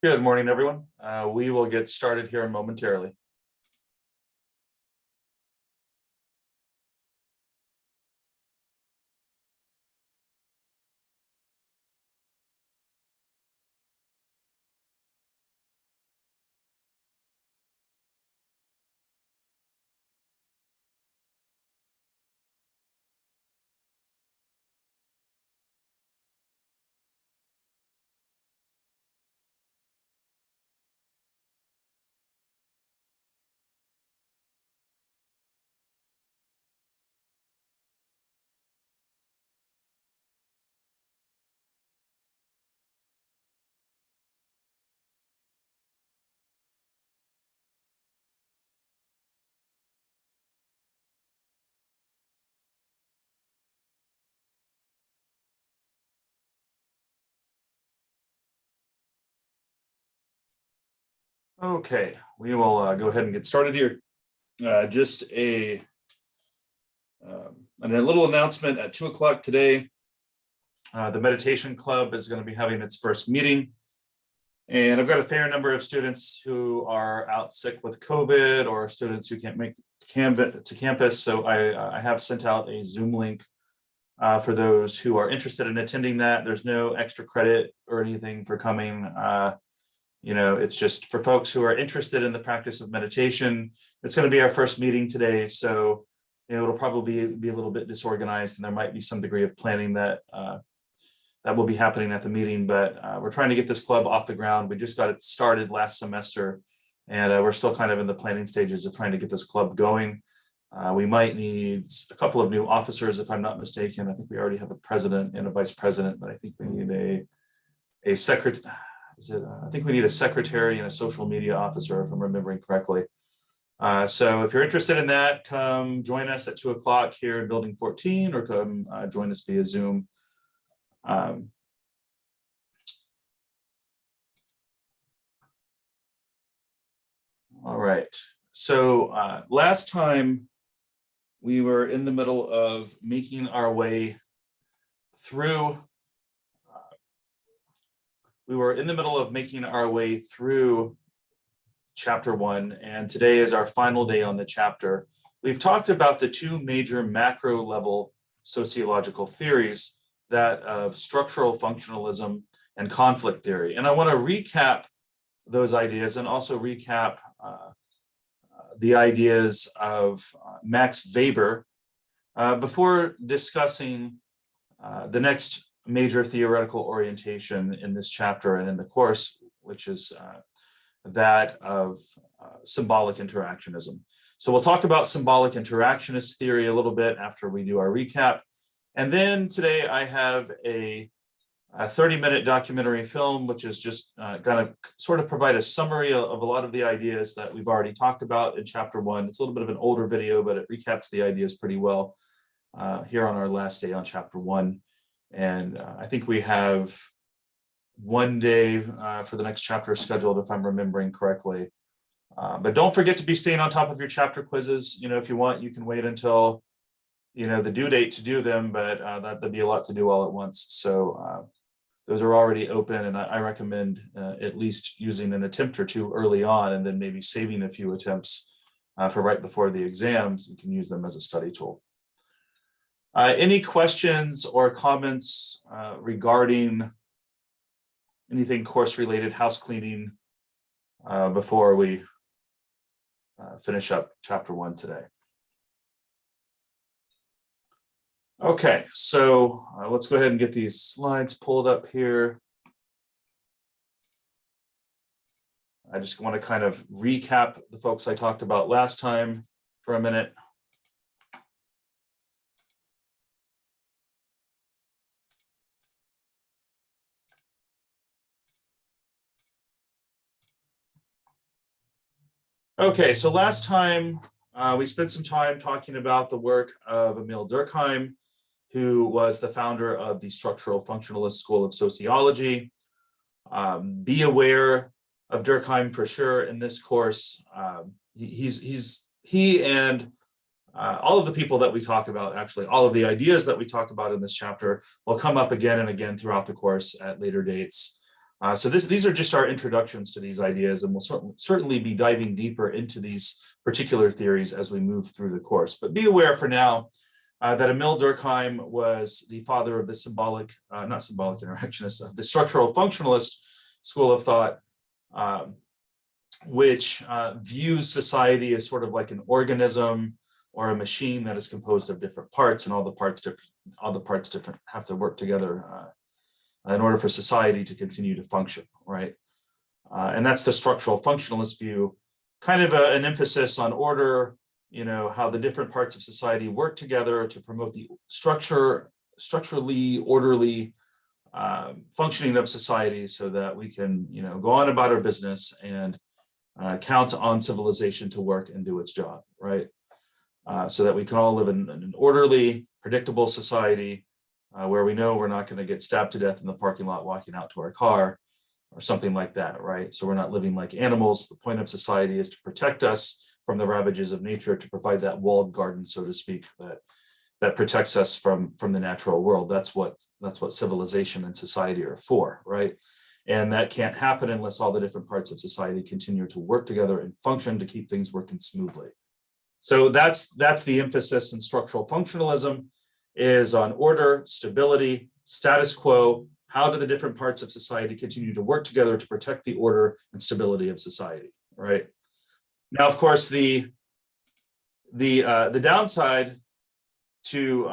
Good morning, everyone. We will get started here momentarily. Okay, we will go ahead and get started here. Just a little announcement at 2 o'clock today. The Meditation Club is going to be having its first meeting. And I've got a fair number of students who are out sick with COVID or students who can't make to campus. So I have sent out a Zoom link for those who are interested in attending that. There's no extra credit or anything for coming. It's just for folks who are interested in the practice of meditation. It's going to be our first meeting today. So, it'll probably be a little bit disorganized and there might be some degree of planning that will be happening at the meeting, but we're trying to get this club off the ground. We just got it started last semester and we're still kind of in the planning stages of trying to get this club going. We might need a couple of new officers, if I'm not mistaken. I think we already have a president and a vice president, but I think we need a secretary. I think we need a secretary and a social media officer, if I'm remembering correctly. So if you're interested in that, come join us at 2 o'clock here in Building 14, or come join us via Zoom. All right. So last time we were in the middle of making our way through. Chapter 1, and today is our final day on the chapter. We've talked about the two major macro level sociological theories, that of structural functionalism and conflict theory. And I want to recap those ideas and also recap the ideas of Max Weber before discussing the next major theoretical orientation in this chapter and in the course, which is that of symbolic interactionism. So we'll talk about symbolic interactionist theory a little bit after we do our recap. And then today I have a 30-minute documentary film, which is just going to sort of provide a summary of a lot of the ideas that we've already talked about in chapter 1. It's a little bit of an older video, but it recaps the ideas pretty well here on our last day on chapter 1. And I think we have one day for the next chapter scheduled, if I'm remembering correctly. But don't forget to be staying on top of your chapter quizzes. If you want, you can wait until, the due date to do them, but that'd be a lot to do all at once. So those are already open, and I recommend at least using an attempt or two early on, and then maybe saving a few attempts for right before the exams. You can use them as a study tool. Any questions or comments regarding anything course related, house cleaning, before we finish up chapter 1 today? Okay, so let's go ahead and get these slides pulled up here. I just want to kind of recap the folks I talked about last time for a minute. Okay, so last time we spent some time talking about the work of Emil Durkheim, who was the founder of the structural functionalist school of sociology. Be aware of Durkheim for sure in this course. He and all of the people that we talk about, actually all of the ideas that we talk about in this chapter, will come up again and again throughout the course at later dates. So these are just our introductions to these ideas, and we'll certainly be diving deeper into these particular theories as we move through the course. But be aware for now that Emil Durkheim was the father of the not symbolic interactionist, the structural functionalist school of thought, which views society as sort of like an organism or a machine that is composed of different parts, and all the parts have to work together in order for society to continue to function, right? And that's the structural functionalist view, kind of an emphasis on order, how the different parts of society work together to promote the structurally orderly functioning of society, so that we can, go on about our business and count on civilization to work and do its job, right? So that we can all live in an orderly, predictable society where we know we're not going to get stabbed to death in the parking lot walking out to our car or something like that, right? So we're not living like animals. The point of society is to protect us from the ravages of nature, to provide that walled garden, so to speak, that protects us from the natural world. That's what civilization and society are for, right? And that can't happen unless all the different parts of society continue to work together and function to keep things working smoothly. So that's the emphasis in structural functionalism, is on order, stability, status quo. How do the different parts of society continue to work together to protect the order and stability of society, right? Now, of course, the downside to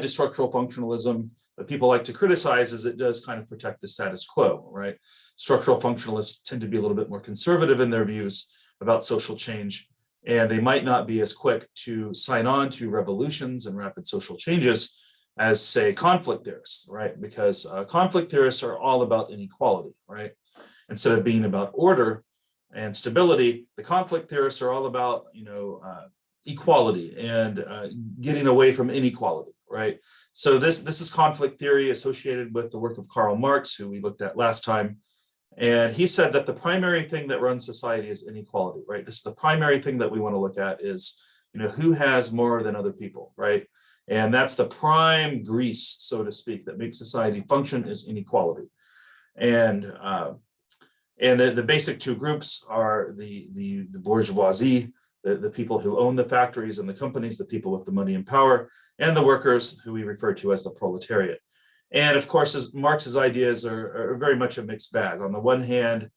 structural functionalism that people like to criticize is it does kind of protect the status quo, right? Structural functionalists tend to be a little bit more conservative in their views about social change, and they might not be as quick to sign on to revolutions and rapid social changes as, say, conflict theorists, right? Because conflict theorists are all about inequality, right? Instead of being about order and stability, the conflict theorists are all about, equality and getting away from inequality, right? So this is conflict theory associated with the work of Karl Marx, who we looked at last time. And he said that the primary thing that runs society is inequality, right? This is the primary thing that we want to look at is, who has more than other people, right? And that's the prime grease, so to speak, that makes society function, is inequality. And the basic two groups are the bourgeoisie, the people who own the factories and the companies, the people with the money and power, and the workers, who we refer to as the proletariat. And of course, Marx's ideas are very much a mixed bag. On the one hand,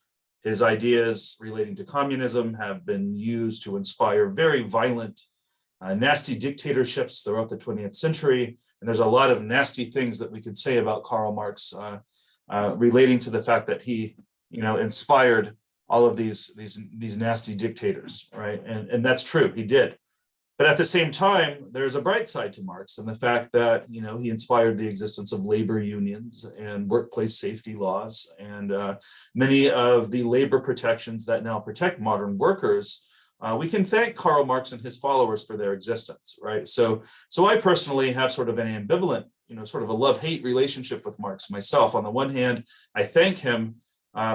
his ideas relating to communism have been used to inspire very violent, nasty dictatorships throughout the 20th century. And there's a lot of nasty things that we could say about Karl Marx relating to the fact that he, inspired all of these nasty dictators, right? And that's true, he did. But at the same time, there's a bright side to Marx, and the fact that, he inspired the existence of labor unions and workplace safety laws, and many of the labor protections that now protect modern workers. We can thank Karl Marx and his followers for their existence, right? So I personally have sort of an ambivalent, sort of a love-hate relationship with Marx myself. On the one hand, I thank him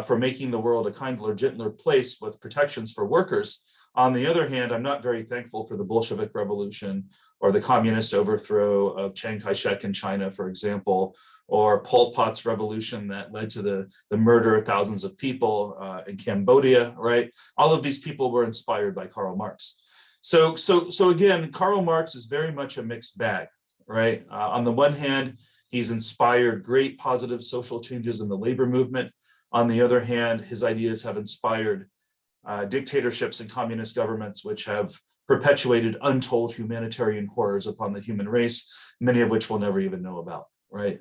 for making the world a kinder, gentler place with protections for workers. On the other hand, I'm not very thankful for the Bolshevik Revolution or the communist overthrow of Chiang Kai-shek in China, for example, or Pol Pot's revolution that led to the murder of thousands of people in Cambodia, right? All of these people were inspired by Karl Marx. So again, Karl Marx is very much a mixed bag, right? On the one hand, he's inspired great positive social changes in the labor movement. On the other hand, his ideas have inspired dictatorships and communist governments, which have perpetuated untold humanitarian horrors upon the human race, many of which we'll never even know about, right?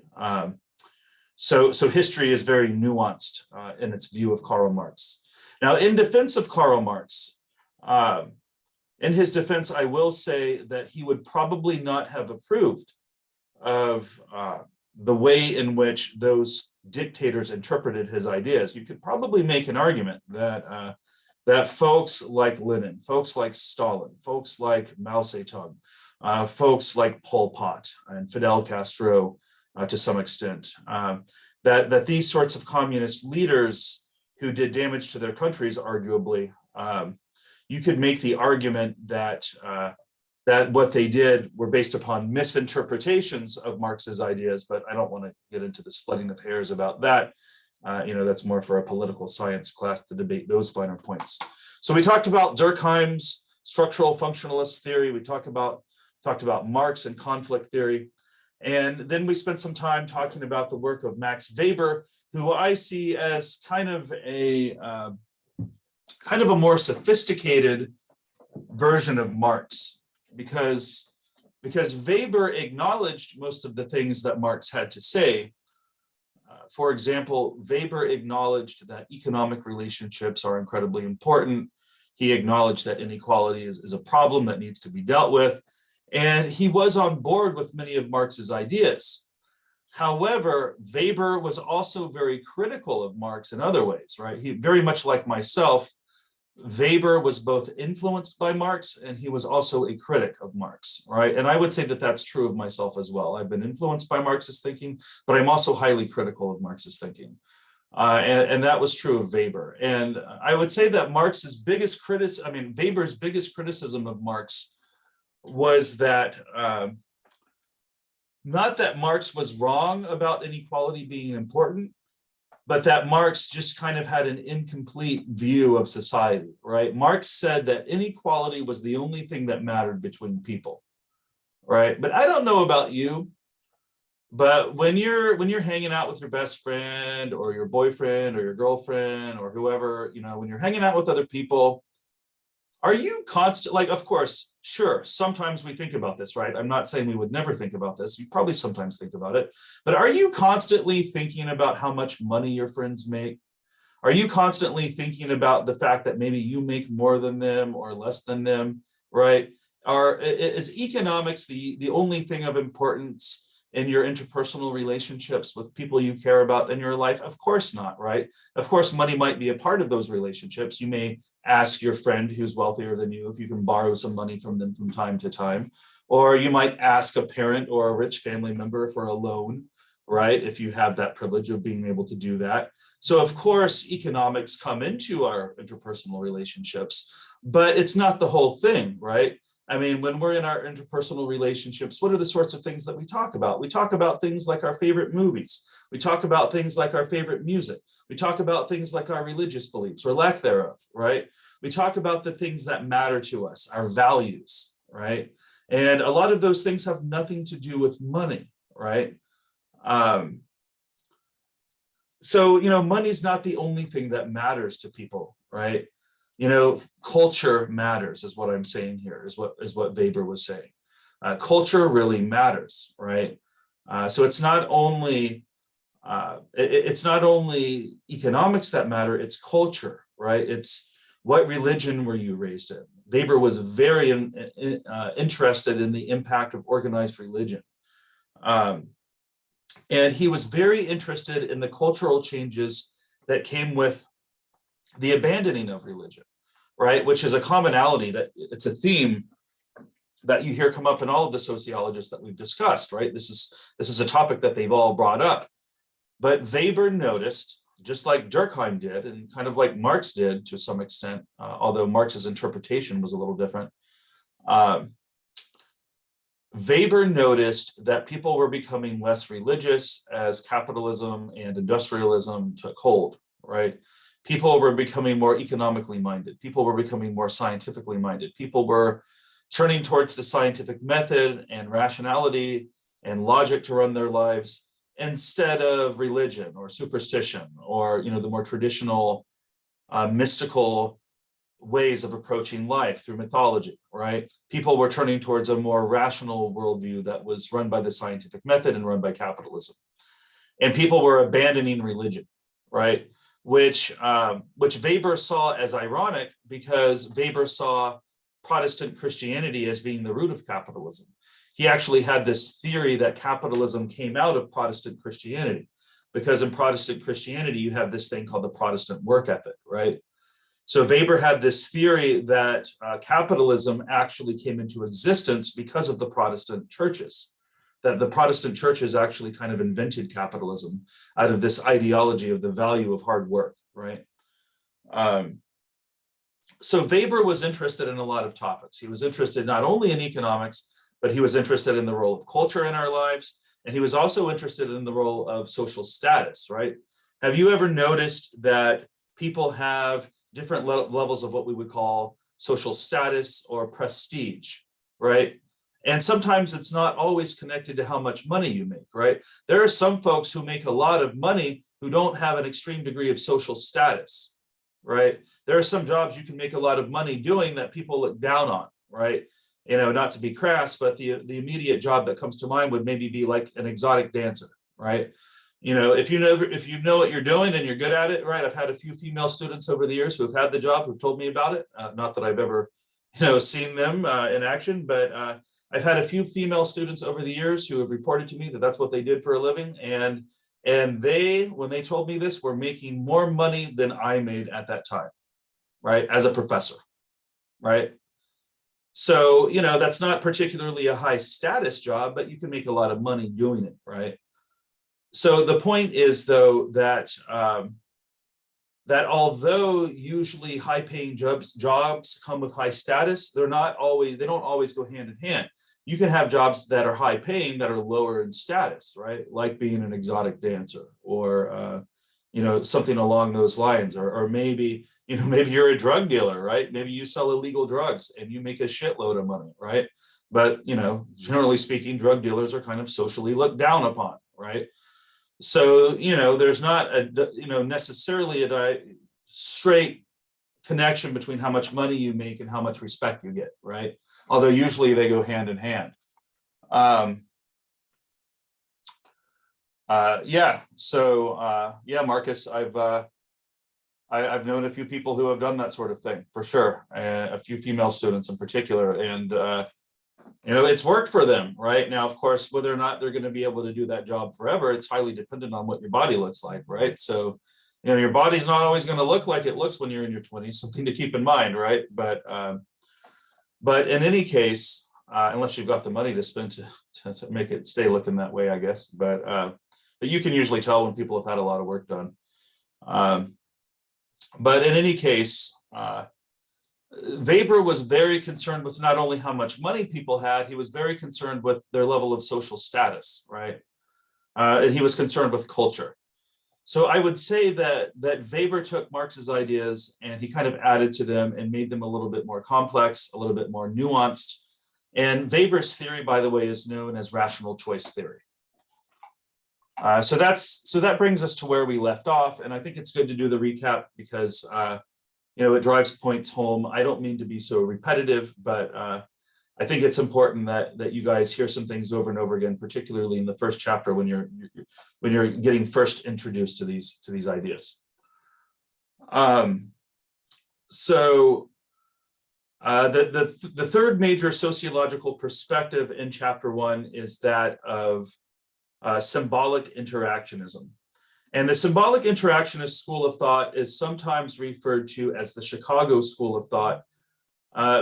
So history is very nuanced in its view of Karl Marx. Now, in defense of Karl Marx, in his defense, I will say that he would probably not have approved of the way in which those dictators interpreted his ideas. You could probably make an argument that that folks like Lenin, folks like Stalin, folks like Mao Zedong, folks like Pol Pot and Fidel Castro to some extent, that these sorts of communist leaders who did damage to their countries, arguably, you could make the argument that that what they did were based upon misinterpretations of Marx's ideas, but I don't want to get into the splitting of hairs about that. That's more for a political science class to debate those finer points. So we talked about Durkheim's structural functionalist theory. We talked about Marx and conflict theory. And then we spent some time talking about the work of Max Weber, who I see as kind of a more sophisticated version of Marx, because Weber acknowledged most of the things that Marx had to say. For example, Weber acknowledged that economic relationships are incredibly important. He acknowledged that inequality is a problem that needs to be dealt with. And he was on board with many of Marx's ideas. However, Weber was also very critical of Marx in other ways, right? He, very much like myself, Weber was both influenced by Marx and he was also a critic of Marx, right? And I would say that that's true of myself as well. I've been influenced by Marxist thinking, but I'm also highly critical of Marxist thinking. And that was true of Weber. And I would say that Weber's biggest criticism of Marx was that not that Marx was wrong about inequality being important, but that Marx just kind of had an incomplete view of society, right? Marx said that inequality was the only thing that mattered between people, right? But I don't know about you, but when you're hanging out with your best friend or your boyfriend or your girlfriend or whoever, when you're hanging out with other people, are you constant, like, of course, sure, sometimes we think about this, right? I'm not saying we would never think about this. You probably sometimes think about it, but are you constantly thinking about how much money your friends make? Are you constantly thinking about the fact that maybe you make more than them or less than them, right? Is economics the only thing of importance in your interpersonal relationships with people you care about in your life? Of course not, right? Of course, money might be a part of those relationships. You may ask your friend who's wealthier than you if you can borrow some money from them from time to time, or you might ask a parent or a rich family member for a loan, right? If you have that privilege of being able to do that. So of course, economics come into our interpersonal relationships, but it's not the whole thing, right? I mean, when we're in our interpersonal relationships, what are the sorts of things that we talk about? We talk about things like our favorite movies. We talk about things like our favorite music. We talk about things like our religious beliefs or lack thereof, right? We talk about the things that matter to us, our values, right? And a lot of those things have nothing to do with money, right? So, money's not the only thing that matters to people, right? Culture matters is what I'm saying here, is what Weber was saying. Culture really matters, right? So it's not only economics that matter, it's culture, right? It's what religion were you raised in? Weber was very interested in the impact of organized religion. And he was very interested in the cultural changes that came with the abandoning of religion, right? Which is a commonality, that it's a theme that you hear come up in all of the sociologists that we've discussed, right? This is a topic that they've all brought up. But Weber noticed, just like Durkheim did, and kind of like Marx did to some extent, although Marx's interpretation was a little different, Weber noticed that people were becoming less religious as capitalism and industrialism took hold, right? People were becoming more economically minded. People were becoming more scientifically minded. People were turning towards the scientific method and rationality and logic to run their lives instead of religion or superstition or, the more traditional mystical ways of approaching life through mythology, right? People were turning towards a more rational worldview that was run by the scientific method and run by capitalism. And people were abandoning religion, right? Which Weber saw as ironic, because Weber saw Protestant Christianity as being the root of capitalism. He actually had this theory that capitalism came out of Protestant Christianity, because in Protestant Christianity, you have this thing called the Protestant work ethic, right? So Weber had this theory that capitalism actually came into existence because of the Protestant churches, that the Protestant churches actually kind of invented capitalism out of this ideology of the value of hard work, right? So Weber was interested in a lot of topics. He was interested not only in economics, but he was interested in the role of culture in our lives. And he was also interested in the role of social status, right? Have you ever noticed that people have different levels of what we would call social status or prestige, right? And sometimes it's not always connected to how much money you make, right? There are some folks who make a lot of money who don't have an extreme degree of social status, right? There are some jobs you can make a lot of money doing that people look down on, right? You know, not to be crass, but the immediate job that comes to mind would maybe be like an exotic dancer, right? You know, if you know what you're doing and you're good at it, right? I've had a few female students over the years who have had the job who've told me about it. Not that I've ever, seen them in action, but I've had a few female students over the years who have reported to me that that's what they did for a living, and they, when they told me this, were making more money than I made at that time, right? As a professor, right? So, that's not particularly a high status job, but you can make a lot of money doing it, right? So the point is, though, that that although usually high-paying jobs come with high status, they don't always go hand in hand. You can have jobs that are high-paying that are lower in status, right? Like being an exotic dancer, or something along those lines, or maybe maybe you're a drug dealer, right? Maybe you sell illegal drugs and you make a shitload of money, right? But generally speaking, drug dealers are kind of socially looked down upon, right? So, there's not necessarily a straight connection between how much money you make and how much respect you get, right? Although usually they go hand in hand. Marcus, I've known a few people who have done that sort of thing, for sure, a few female students in particular, and it's worked for them, right? Now, of course, whether or not they're going to be able to do that job forever, it's highly dependent on what your body looks like, right? So, your body's not always going to look like it looks when you're in your 20s, something to keep in mind, right? But in any case, unless you've got the money to spend to make it stay looking that way, I guess. But you can usually tell when people have had a lot of work done. But in any case, Weber was very concerned with not only how much money people had, he was very concerned with their level of social status, right? And he was concerned with culture. So I would say that Weber took Marx's ideas and he kind of added to them and made them a little bit more complex, a little bit more nuanced. And Weber's theory, by the way, is known as rational choice theory. So that brings us to where we left off, and I think it's good to do the recap because it drives points home. I don't mean to be so repetitive, but I think it's important that you guys hear some things over and over again, particularly in the first chapter when you're getting first introduced to these ideas. The third major sociological perspective in chapter 1 is that of symbolic interactionism. And the symbolic interactionist school of thought is sometimes referred to as the Chicago School of Thought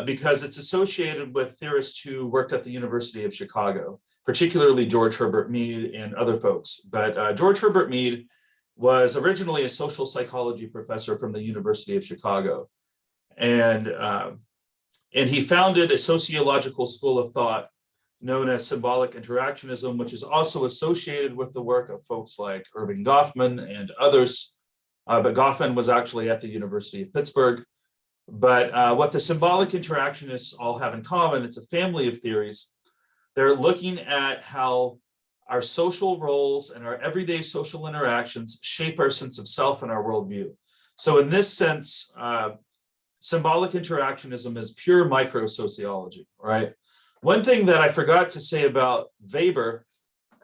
because it's associated with theorists who worked at the University of Chicago, particularly George Herbert Mead and other folks. But George Herbert Mead was originally a social psychology professor from the University of Chicago. And he founded a sociological school of thought known as symbolic interactionism, which is also associated with the work of folks like Erving Goffman and others. But Goffman was actually at the University of Pittsburgh. But what the symbolic interactionists all have in common, it's a family of theories. They're looking at how our social roles and our everyday social interactions shape our sense of self and our worldview. So in this sense, symbolic interactionism is pure micro-sociology, right? One thing that I forgot to say about Weber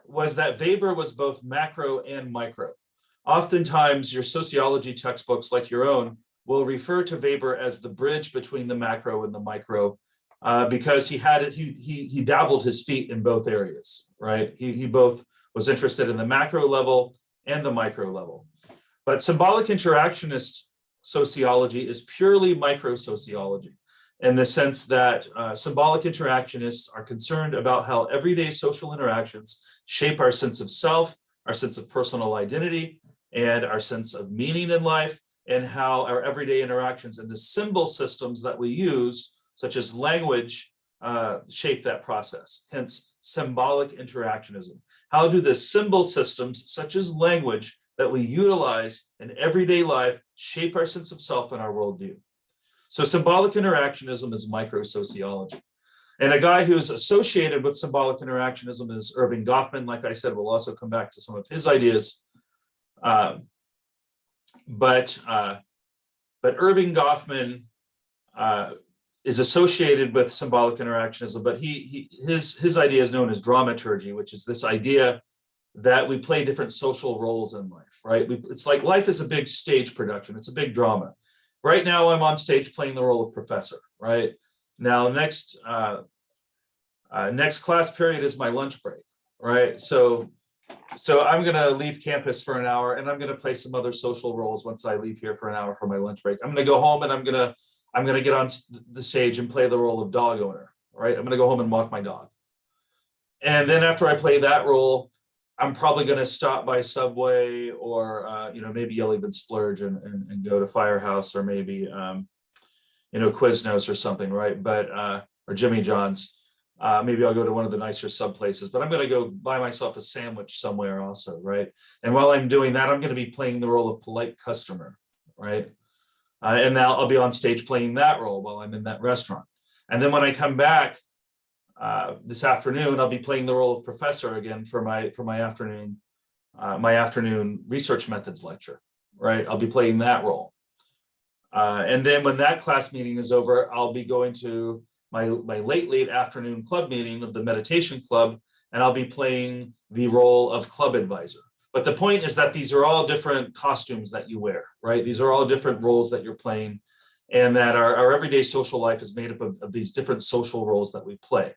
was that Weber was both macro and micro. Oftentimes, your sociology textbooks, like your own, will refer to Weber as the bridge between the macro and the micro, because he dabbled his feet in both areas, right? He both was interested in the macro level and the micro level. But symbolic interactionist sociology is purely micro-sociology, in the sense that symbolic interactionists are concerned about how everyday social interactions shape our sense of self, our sense of personal identity, and our sense of meaning in life, and how our everyday interactions and the symbol systems that we use, such as language, shape that process, hence symbolic interactionism. How do the symbol systems, such as language, that we utilize in everyday life shape our sense of self and our worldview? So symbolic interactionism is micro-sociology. And a guy who's associated with symbolic interactionism is Erving Goffman. Like I said, we'll also come back to some of his ideas. But Erving Goffman is associated with symbolic interactionism, but his idea is known as dramaturgy, which is this idea that we play different social roles in life, right? It's like life is a big stage production. It's a big drama. Right now, I'm on stage playing the role of professor, right? Now, next class period is my lunch break, right? So I'm going to leave campus for an hour, and I'm going to play some other social roles once I leave here for an hour for my lunch break. I'm going to go home, and I'm going to get on the stage and play the role of dog owner, right? I'm going to go home and walk my dog. And then after I play that role, I'm probably going to stop by Subway or, maybe you'll even splurge and go to Firehouse or maybe, Quiznos or something, right? But, or Jimmy John's. Maybe I'll go to one of the nicer sub places, but I'm going to go buy myself a sandwich somewhere also, right? And while I'm doing that, I'm going to be playing the role of polite customer, right? And now I'll be on stage playing that role while I'm in that restaurant. And then when I come back this afternoon, I'll be playing the role of professor again for my afternoon research methods lecture, right? I'll be playing that role. And then when that class meeting is over, I'll be going to my late afternoon club meeting of the meditation club, and I'll be playing the role of club advisor. But the point is that these are all different costumes that you wear, right? These are all different roles that you're playing, and that our everyday social life is made up of these different social roles that we play.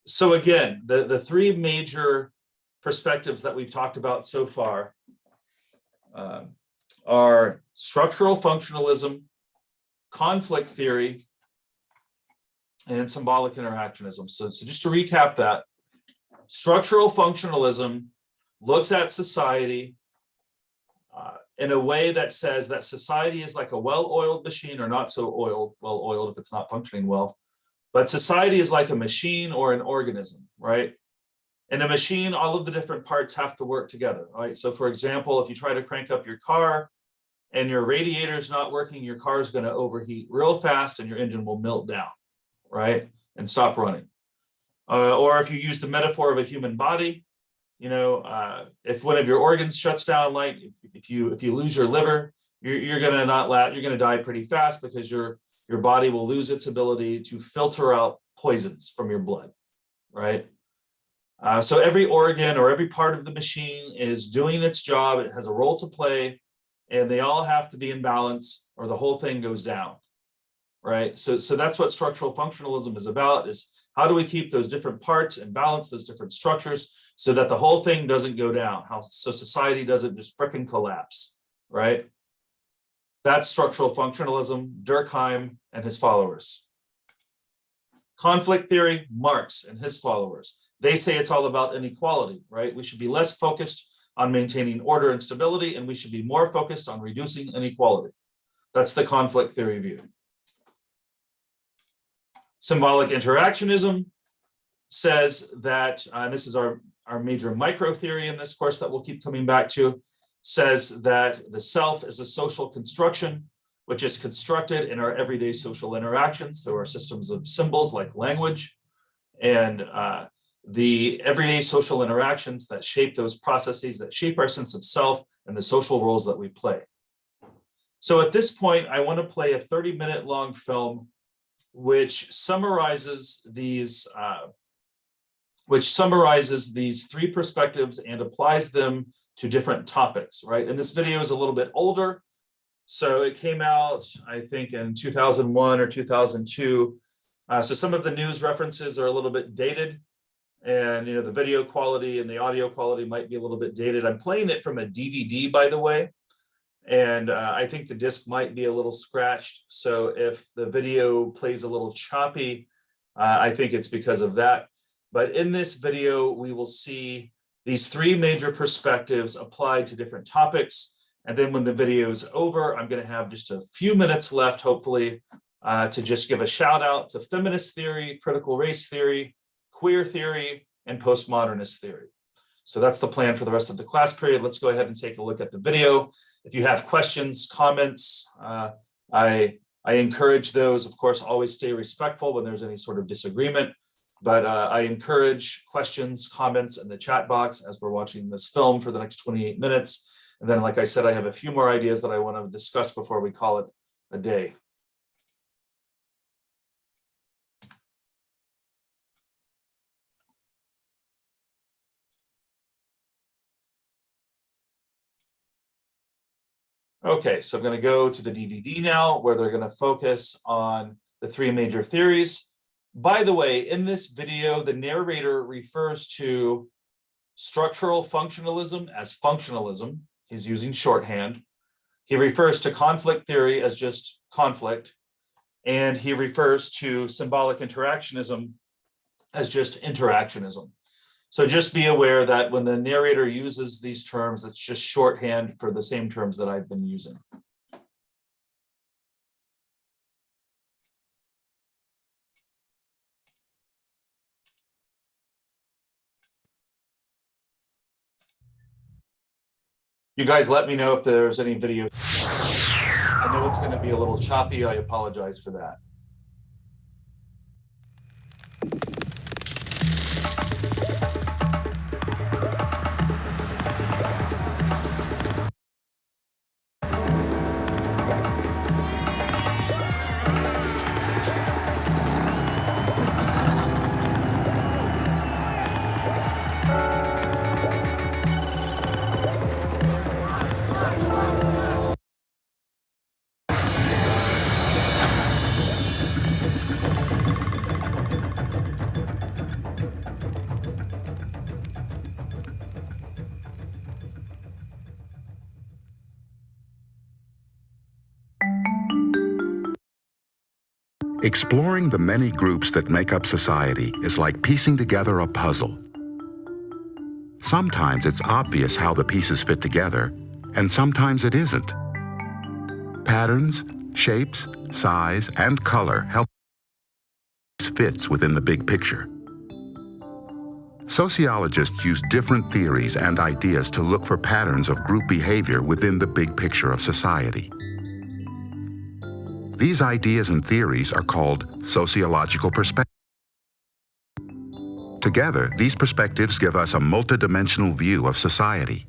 So again, the three major perspectives that we've talked about so far are structural functionalism, conflict theory, and symbolic interactionism. So just to recap that, structural functionalism looks at society in a way that says that society is like a well-oiled machine, or not so well-oiled if it's not functioning well. But society is like a machine or an organism, right? In a machine, all of the different parts have to work together, right? So for example, if you try to crank up your car and your radiator is not working, your car is going to overheat real fast and your engine will melt down, right? And stop running. Or if you use the metaphor of a human body, if one of your organs shuts down, like if you lose your liver, you're going to die pretty fast, because your body will lose its ability to filter out poisons from your blood, right? So every organ or every part of the machine is doing its job. It has a role to play, and they all have to be in balance or the whole thing goes down, right? So that's what structural functionalism is about, is how do we keep those different parts in balance, those different structures, so that the whole thing doesn't go down, so society doesn't just frickin' collapse, right? That's structural functionalism, Durkheim and his followers. Conflict theory, Marx and his followers. They say it's all about inequality, right? We should be less focused on maintaining order and stability, and we should be more focused on reducing inequality. That's the conflict theory view. Symbolic interactionism says that, and this is our major micro theory in this course that we'll keep coming back to, says that the self is a social construction, which is constructed in our everyday social interactions through our systems of symbols like language, and the everyday social interactions that shape those processes, that shape our sense of self and the social roles that we play. So at this point, I want to play a 30-minute long film which summarizes these three perspectives and applies them to different topics, right? And this video is a little bit older. So it came out, I think, in 2001 or 2002. So some of the news references are a little bit dated, and the video quality and the audio quality might be a little bit dated. I'm playing it from a DVD, by the way, and I think the disc might be a little scratched. So if the video plays a little choppy, I think it's because of that. But in this video, we will see these three major perspectives applied to different topics. And then when the video is over, I'm going to have just a few minutes left, hopefully, to just give a shout out to feminist theory, critical race theory, queer theory, and postmodernist theory. So that's the plan for the rest of the class period. Let's go ahead and take a look at the video. If you have questions, comments, I encourage those. Of course, always stay respectful when there's any sort of disagreement. But I encourage questions, comments in the chat box as we're watching this film for the next 28 minutes. And then, like I said, I have a few more ideas that I want to discuss before we call it a day. Okay, so I'm going to go to the DVD now, where they're going to focus on the three major theories. By the way, in this video, the narrator refers to structural functionalism as functionalism. He's using shorthand. He refers to conflict theory as just conflict. And he refers to symbolic interactionism as just interactionism. So just be aware that when the narrator uses these terms, it's just shorthand for the same terms that I've been using. You guys let me know if there's any video. I know it's going to be a little choppy. I apologize for that. Exploring the many groups that make up society is like piecing together a puzzle. Sometimes it's obvious how the pieces fit together, and sometimes it isn't. Patterns, shapes, size, and color help fits within the big picture. Sociologists use different theories and ideas to look for patterns of group behavior within the big picture of society. These ideas and theories are called sociological perspectives. Together, these perspectives give us a multidimensional view of society.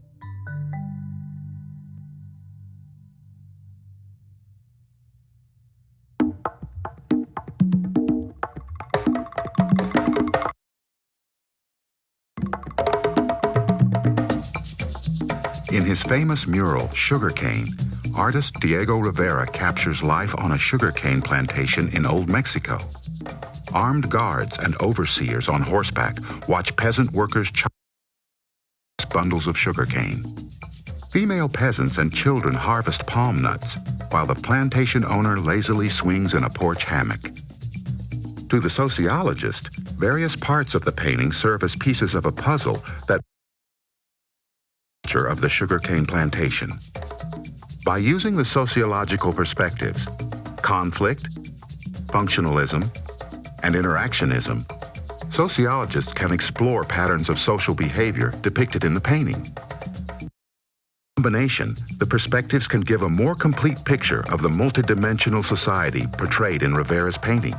In his famous mural, Sugarcane, artist Diego Rivera captures life on a sugarcane plantation in Old Mexico. Armed guards and overseers on horseback watch peasant workers chop bundles of sugarcane. Female peasants and children harvest palm nuts, while the plantation owner lazily swings in a porch hammock. To the sociologist, various parts of the painting serve as pieces of a puzzle that of the sugarcane plantation. By using the sociological perspectives, conflict, functionalism, and interactionism, sociologists can explore patterns of social behavior depicted in the painting. In combination, the perspectives can give a more complete picture of the multidimensional society portrayed in Rivera's painting.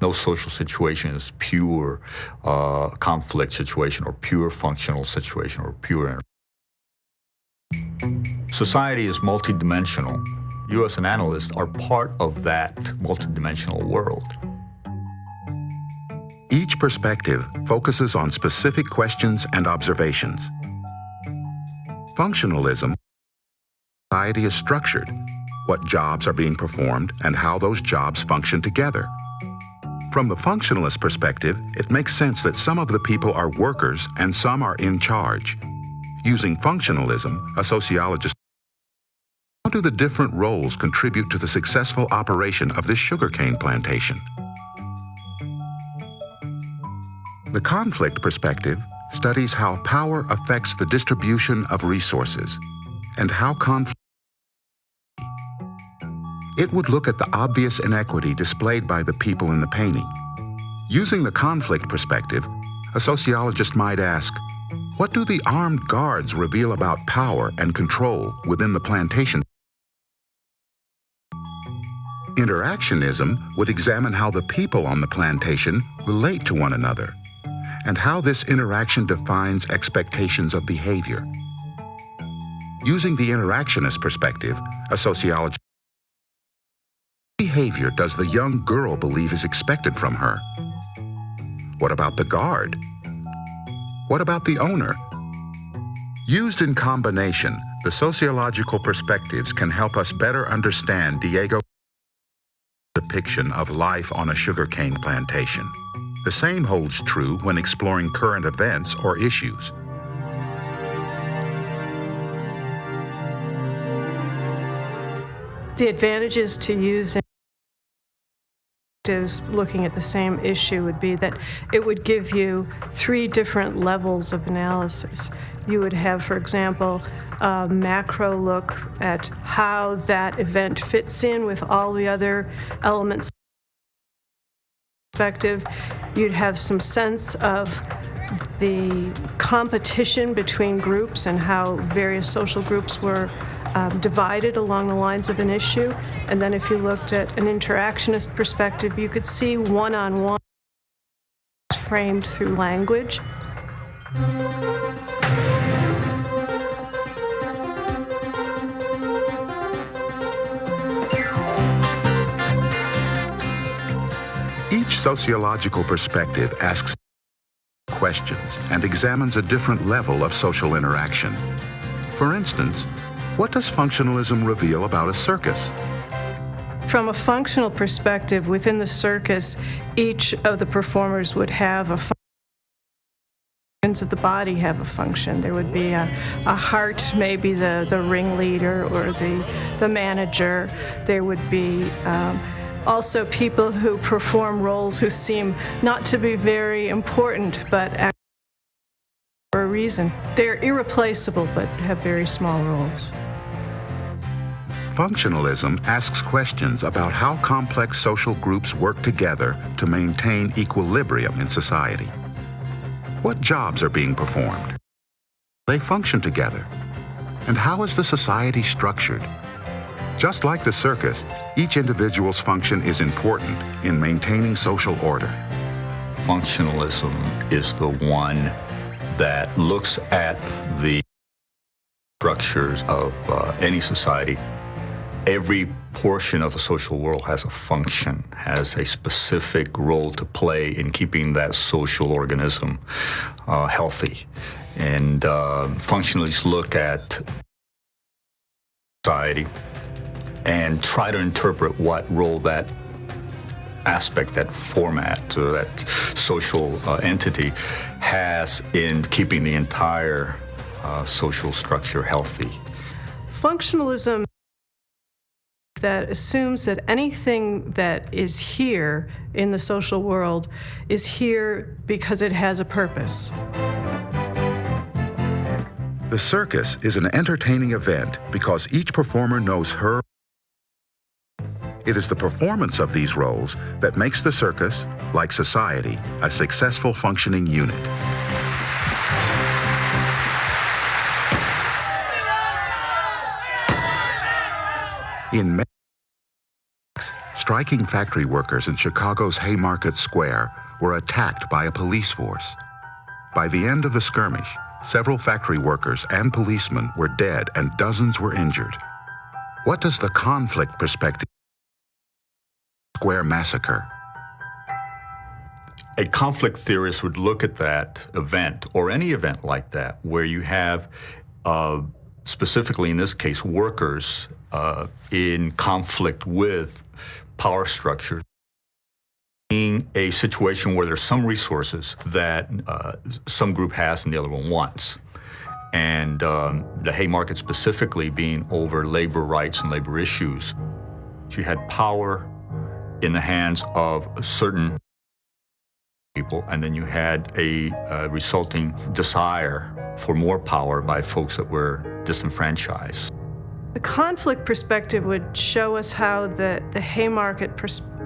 No social situation is pure conflict situation or pure functional situation or pure. Society is multidimensional. You as an analyst are part of that multidimensional world. Each perspective focuses on specific questions and observations. Functionalism, society is structured, what jobs are being performed, and how those jobs function together. From the functionalist perspective, it makes sense that some of the people are workers and some are in charge. Using functionalism, a sociologist, how do the different roles contribute to the successful operation of this sugarcane plantation? The conflict perspective studies how power affects the distribution of resources. and how conflict. It would look at the obvious inequity displayed by the people in the painting. Using the conflict perspective, a sociologist might ask, what do the armed guards reveal about power and control within the plantation? Interactionism would examine how the people on the plantation relate to one another and how this interaction defines expectations of behavior. Using the interactionist perspective, a sociologist, what behavior does the young girl believe is expected from her? What about the guard? What about the owner? Used in combination, the sociological perspectives can help us better understand Diego's depiction of life on a sugarcane plantation. The same holds true when exploring current events or issues. The advantages to using looking at the same issue would be that it would give you 3 different levels of analysis. You would have, for example, a macro look at how that event fits in with all the other elements. Perspective, you'd have some sense of the competition between groups and how various social groups were divided along the lines of an issue. And then if you looked at an interactionist perspective, you could see one-on-one framed through language. Each sociological perspective asks questions and examines a different level of social interaction. For instance, what does functionalism reveal about a circus? From a functional perspective, within the circus, each of the performers would have a function. Organs of the body have a function. There would be a heart, maybe the ringleader or the manager. There would be also people who perform roles who seem not to be very important, but actually for a reason. They're irreplaceable, but have very small roles. Functionalism asks questions about how complex social groups work together to maintain equilibrium in society. What jobs are being performed? They function together. And how is the society structured? Just like the circus, each individual's function is important in maintaining social order. Functionalism is the one that looks at the structures of any society. Every portion of the social world has a function, has a specific role to play in keeping that social organism healthy. And functionalists look at society and try to interpret what role that aspect, that format, or that social entity has in keeping the entire social structure healthy. Functionalism that assumes that anything that is here in the social world is here because it has a purpose. The circus is an entertaining event because each performer knows her. It is the performance of these roles that makes the circus, like society, a successful functioning unit. In May, striking factory workers in Chicago's Haymarket Square were attacked by a police force. By the end of the skirmish, several factory workers and policemen were dead and dozens were injured. What does the conflict perspective of the Square Massacre? A conflict theorist would look at that event, or any event like that, where you have, specifically in this case, workers in conflict with power structures, being a situation where there's some resources that some group has and the other one wants. And the Haymarket specifically being over labor rights and labor issues. So you had power in the hands of certain people, and then you had a resulting desire for more power by folks that were disenfranchised. The conflict perspective would show us how the Haymarket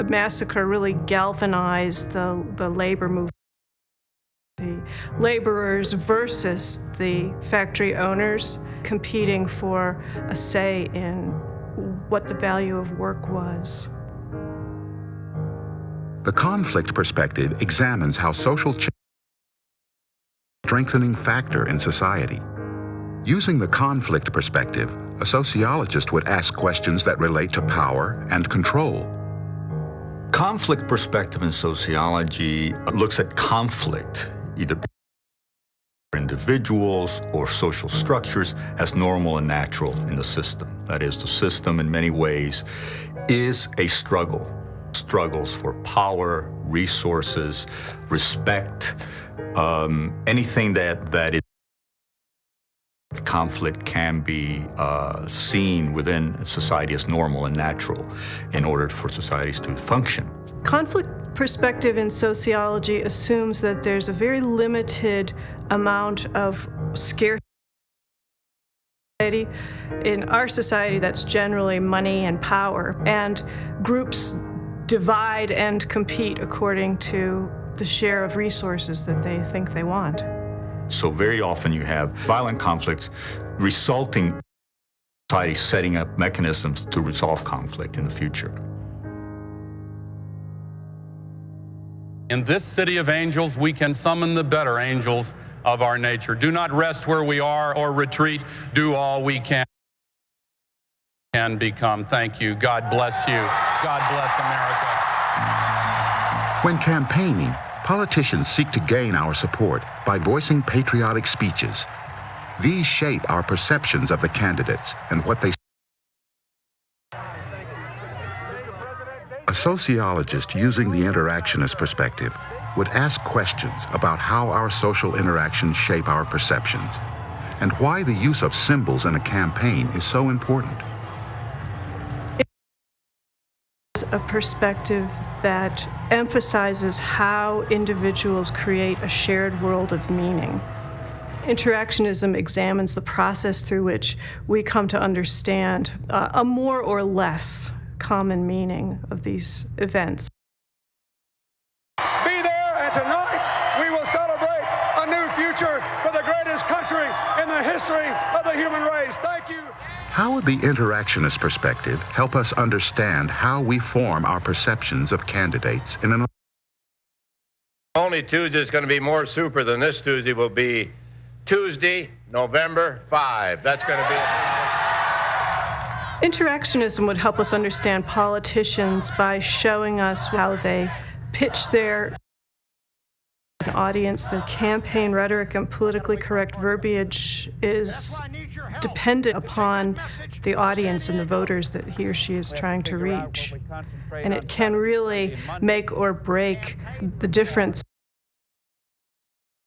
massacre really galvanized the labor movement. The laborers versus the factory owners competing for a say in what the value of work was. The conflict perspective examines how social change is a strengthening factor in society. Using the conflict perspective, a sociologist would ask questions that relate to power and control. Conflict perspective in sociology looks at conflict, either individuals or social structures, as normal and natural in the system. That is, the system in many ways is a struggle. Struggles for power, resources, respect, anything that is conflict can be seen within society as normal and natural in order for societies to function. Conflict perspective in sociology assumes that there's a very limited amount of scarcity. In our society, that's generally money and power, and groups divide and compete according to the share of resources that they think they want. So very often you have violent conflicts resulting in society setting up mechanisms to resolve conflict in the future. In this city of angels, we can summon the better angels of our nature. Do not rest where we are or retreat. Do all we can become. Thank you. God bless you. God bless America. When campaigning, politicians seek to gain our support by voicing patriotic speeches. These shape our perceptions of the candidates and what they say. A sociologist using the interactionist perspective would ask questions about how our social interactions shape our perceptions and why the use of symbols in a campaign is so important. It's a perspective that emphasizes how individuals create a shared world of meaning. Interactionism examines the process through which we come to understand a more or less common meaning of these events. Be there, and tonight we will celebrate a new future for the greatest country in the history of the human race. Thank you. How would the interactionist perspective help us understand how we form our perceptions of candidates in an Only Tuesday is going to be more super than this Tuesday will be Tuesday, November 5. That's going to be it. Interactionism would help us understand politicians by showing us how they pitch their audience. The campaign rhetoric and politically correct verbiage is dependent upon the audience and the voters that he or she is trying to reach. And it can really make or break the difference.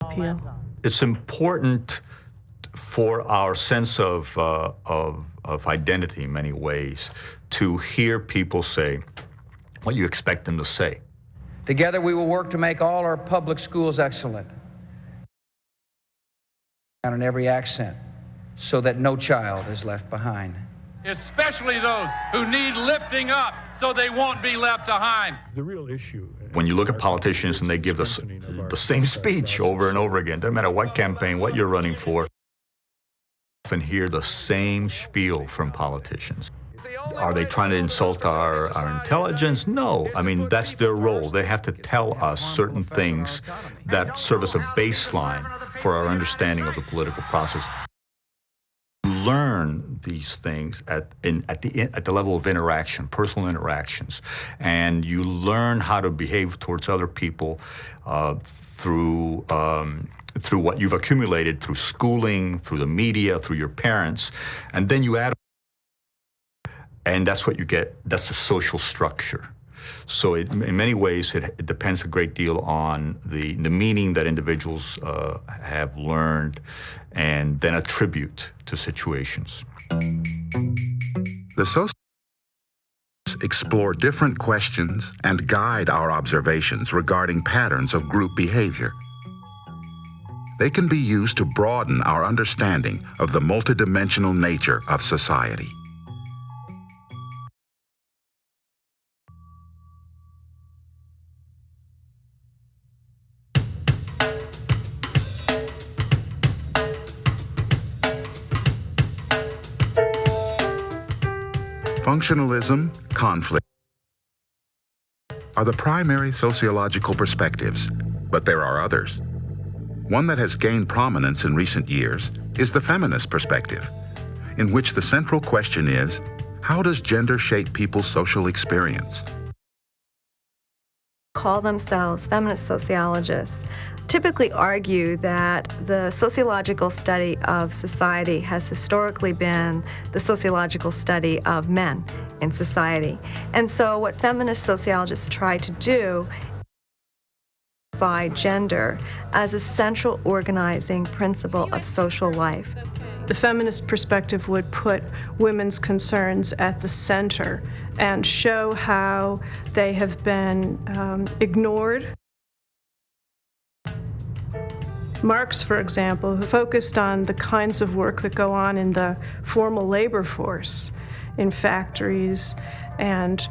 Appeal. It's important for our sense of identity in many ways to hear people say what you expect them to say. Together we will work to make all our public schools excellent and in every accent so that no child is left behind. Especially those who need lifting up so they won't be left behind. The real issue. When you look at politicians and they give us the same speech over and over again, doesn't matter what campaign, what you're running for, you often hear the same spiel from politicians. Are they trying to insult our intelligence? No. I mean, that's their role. They have to tell us certain things that serve as a baseline for our understanding of the political process. Learn these things at the level of interaction, personal interactions, and you learn how to behave towards other people through what you've accumulated through schooling, through the media, through your parents, and then you add, and that's what you get. That's the social structure. So in many ways, it depends a great deal on the meaning that individuals have learned and then attribute to situations. The sociologists explore different questions and guide our observations regarding patterns of group behavior. They can be used to broaden our understanding of the multidimensional nature of society. Functionalism, conflict are the primary sociological perspectives, but there are others. One that has gained prominence in recent years is the feminist perspective, in which the central question is, how does gender shape people's social experience? Call themselves feminist sociologists, typically argue that the sociological study of society has historically been the sociological study of men in society. And so what feminist sociologists try to do is by gender as a central organizing principle of social life. The feminist perspective would put women's concerns at the center and show how they have been ignored. Marx, for example, who focused on the kinds of work that go on in the formal labor force, in factories and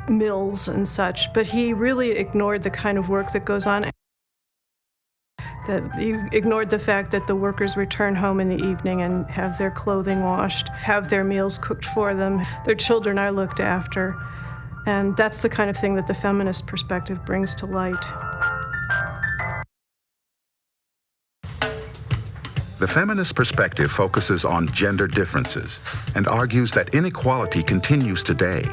mills and such, but he really ignored the kind of work that goes on. He ignored the fact that the workers return home in the evening and have their clothing washed, have their meals cooked for them, their children are looked after. And that's the kind of thing that the feminist perspective brings to light. The feminist perspective focuses on gender differences and argues that inequality continues today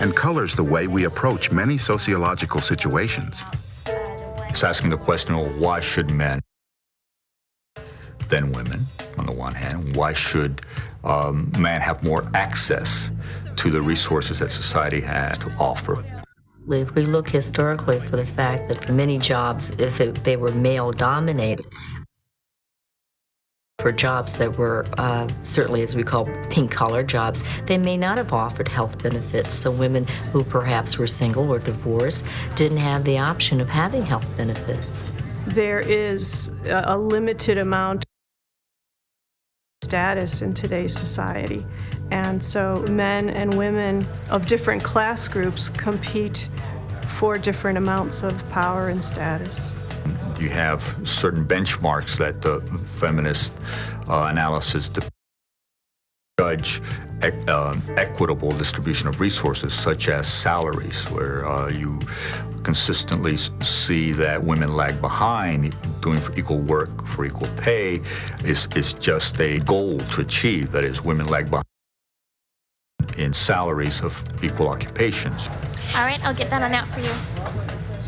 and colors the way we approach many sociological situations. It's asking the question, well, why should men than women, on the one hand? Why should men have more access to the resources that society has to offer? If we look historically for the fact that for many jobs, if they were male-dominated, for jobs that were certainly, as we call, pink-collar jobs, they may not have offered health benefits. So women who perhaps were single or divorced didn't have the option of having health benefits. There is a limited amount of status in today's society. And so men and women of different class groups compete for different amounts of power and status. You have certain benchmarks that the feminist analysis judge equitable distribution of resources, such as salaries, where you consistently see that women lag behind. Doing for equal work for equal pay is just a goal to achieve. That is, women lag behind in salaries of equal occupations. All right, I'll get that on out for you.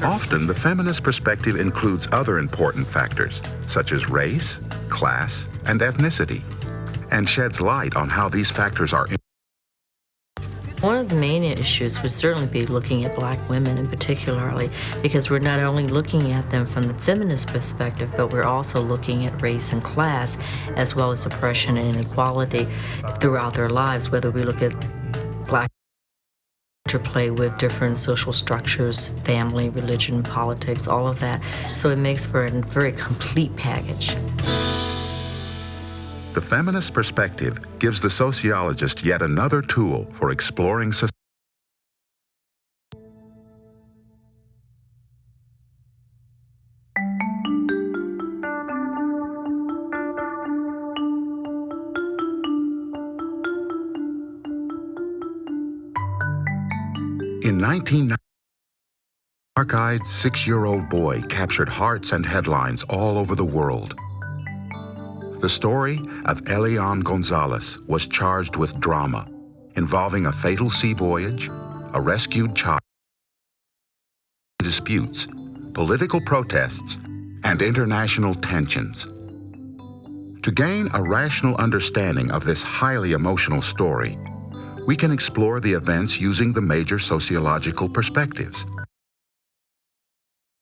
Often, the feminist perspective includes other important factors, such as race, class, and ethnicity, and sheds light on how these factors are. One of the main issues would certainly be looking at black women in particularly, because we're not only looking at them from the feminist perspective, but we're also looking at race and class, as well as oppression and inequality throughout their lives, whether we look at black interplay with different social structures, family, religion, politics, all of that. So it makes for a very complete package. The feminist perspective gives the sociologist yet another tool for exploring society. In 1990, a dark-eyed 6-year-old boy captured hearts and headlines all over the world. The story of Elian Gonzalez was charged with drama involving a fatal sea voyage, a rescued child, disputes, political protests, and international tensions. To gain a rational understanding of this highly emotional story, we can explore the events using the major sociological perspectives.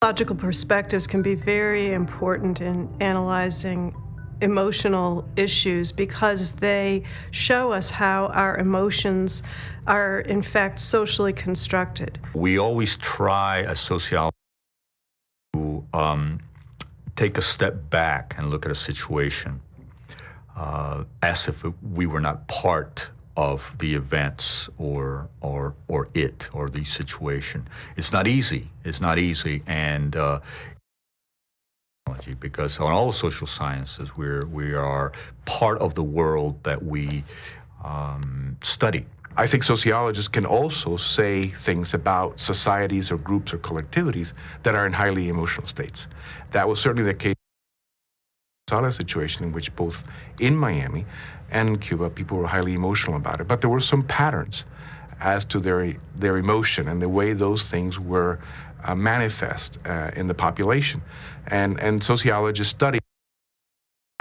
Sociological perspectives can be very important in analyzing emotional issues because they show us how our emotions are, in fact, socially constructed. We always try as sociologists take a step back and look at a situation as if we were not part of the events or the situation. It's not easy. It's not easy, and because on all the social sciences, we are part of the world that we study. I think sociologists can also say things about societies or groups or collectivities that are in highly emotional states. That was certainly the case in the situation, in which both in Miami and in Cuba, people were highly emotional about it. But there were some patterns as to their emotion and the way those things were manifest in the population. And sociologists study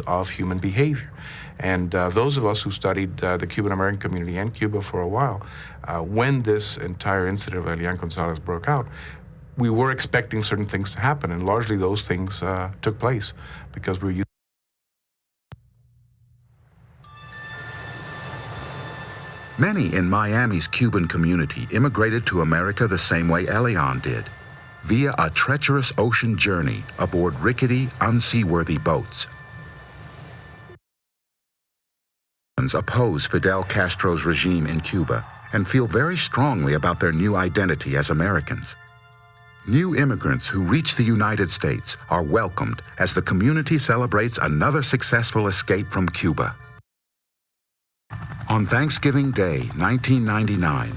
of human behavior. And those of us who studied the Cuban-American community and Cuba for a while, when this entire incident of Elian Gonzalez broke out, we were expecting certain things to happen, and largely those things took place because we were used. Many in Miami's Cuban community immigrated to America the same way Elian did, via a treacherous ocean journey aboard rickety, unseaworthy boats. Oppose Fidel Castro's regime in Cuba and feel very strongly about their new identity as Americans. New immigrants who reach the United States are welcomed as the community celebrates another successful escape from Cuba. On Thanksgiving Day, 1999,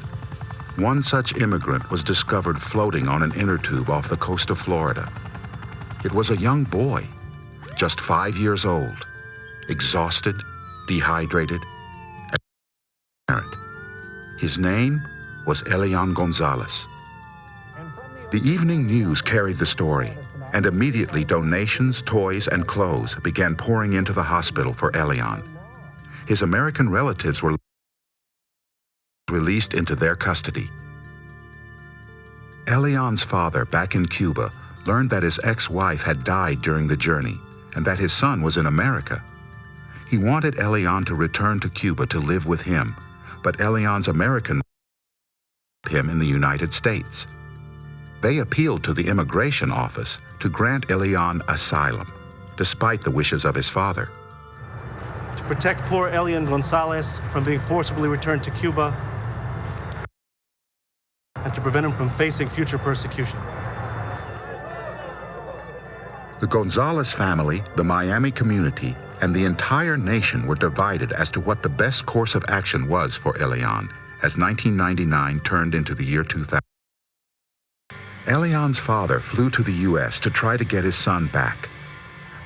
one such immigrant was discovered floating on an inner tube off the coast of Florida. It was a young boy, just 5 years old, exhausted, dehydrated, and parent. His name was Elian Gonzalez. The evening news carried the story, and immediately donations, toys, and clothes began pouring into the hospital for Elian. His American relatives were released into their custody. Elian's father, back in Cuba, learned that his ex-wife had died during the journey and that his son was in America. He wanted Elian to return to Cuba to live with him, but Elian's American him in the United States. They appealed to the immigration office to grant Elian asylum, despite the wishes of his father. To protect poor Elian Gonzalez from being forcibly returned to Cuba and to prevent him from facing future persecution. The Gonzalez family, the Miami community, and the entire nation were divided as to what the best course of action was for Elian as 1999 turned into the year 2000. Elian's father flew to the U.S. to try to get his son back.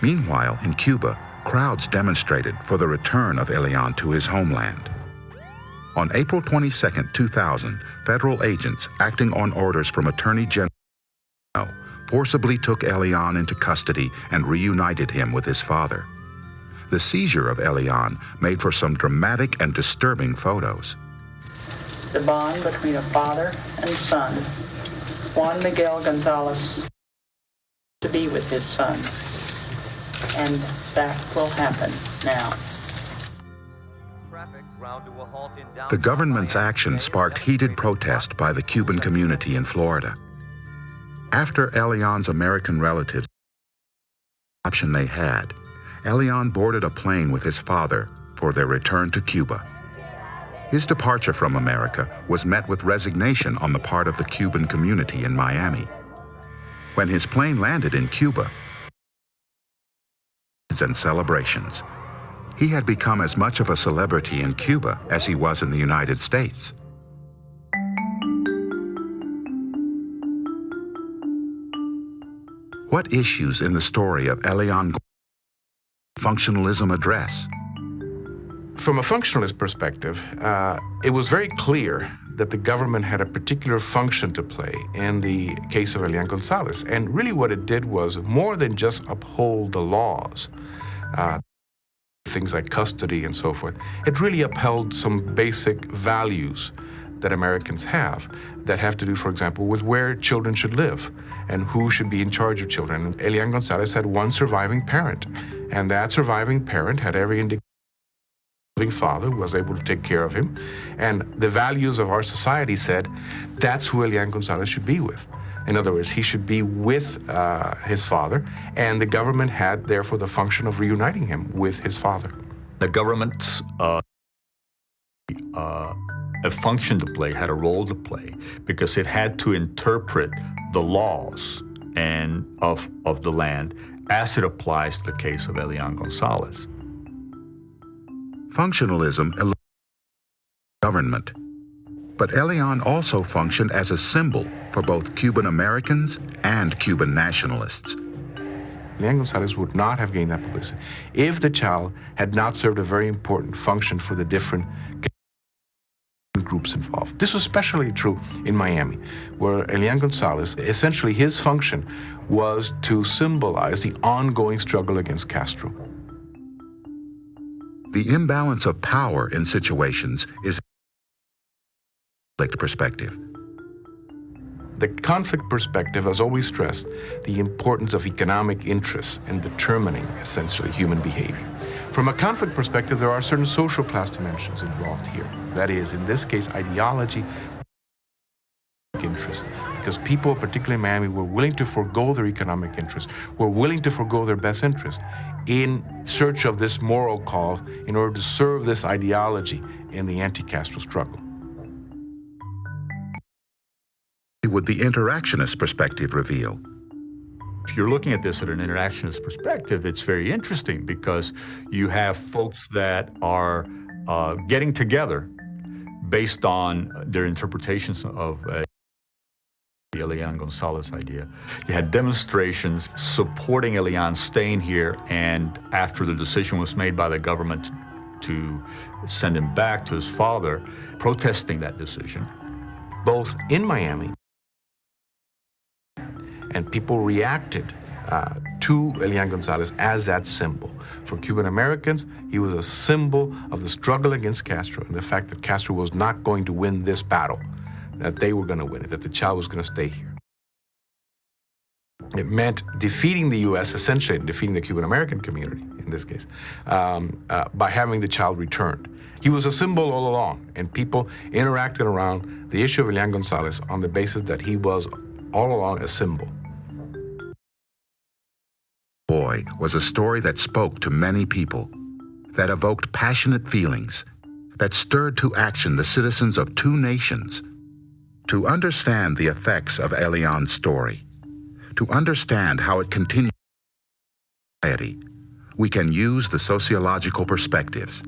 Meanwhile, in Cuba, crowds demonstrated for the return of Elian to his homeland. On April 22, 2000, federal agents acting on orders from Attorney General forcibly took Elian into custody and reunited him with his father. The seizure of Elian made for some dramatic and disturbing photos. The bond between a father and son, Juan Miguel Gonzalez, to be with his son, and that will happen now. The government's action sparked heated protest by the Cuban community in Florida. After Elian's American relatives the option they had, Elian boarded a plane with his father for their return to Cuba. His departure from America was met with resignation on the part of the Cuban community in Miami. When his plane landed in Cuba, and celebrations. He had become as much of a celebrity in Cuba as he was in the United States. What issues in the story of Elian functionalism address? From a functionalist perspective, it was very clear that the government had a particular function to play in the case of Elian Gonzalez. And really what it did was more than just uphold the laws, things like custody and so forth. It really upheld some basic values that Americans have that have to do, for example, with where children should live and who should be in charge of children. And Elian Gonzalez had one surviving parent, and that surviving parent had every indication father who was able to take care of him. And the values of our society said that's who Elian Gonzalez should be with. In other words, he should be with his father, and the government had, therefore, the function of reuniting him with his father. The government's a function to play, had a role to play, because it had to interpret the laws and of the land as it applies to the case of Elian Gonzalez. Functionalism eliminates government, but Elian also functioned as a symbol for both Cuban Americans and Cuban nationalists. Elian Gonzalez would not have gained that publicity if the child had not served a very important function for the different groups involved. This was especially true in Miami, where Elian Gonzalez, essentially his function was to symbolize the ongoing struggle against Castro. The imbalance of power in situations is a conflict perspective. The conflict perspective has always stressed the importance of economic interests in determining, essentially, human behavior. From a conflict perspective, there are certain social class dimensions involved here. That is, in this case, ideology, interest, because people, particularly in Miami, were willing to forego their economic interests, were willing to forego their best interests in search of this moral cause in order to serve this ideology in the anti-Castro struggle. Would the interactionist perspective reveal? If you're looking at this at an interactionist perspective, it's very interesting because you have folks that are getting together based on their interpretations of the Elian Gonzalez idea. You had demonstrations supporting Elian staying here, and after the decision was made by the government to send him back to his father, protesting that decision. Both in Miami, and people reacted to Elian Gonzalez as that symbol. For Cuban Americans, he was a symbol of the struggle against Castro and the fact that Castro was not going to win this battle, that they were going to win it, that the child was going to stay here. It meant defeating the U.S., essentially defeating the Cuban American community, in this case, by having the child returned. He was a symbol all along, and people interacted around the issue of Elian Gonzalez on the basis that he was all along a symbol. Boy was a story that spoke to many people, that evoked passionate feelings, that stirred to action the citizens of two nations. To understand the effects of Elian's story, to understand how it continues in society, we can use the sociological perspectives.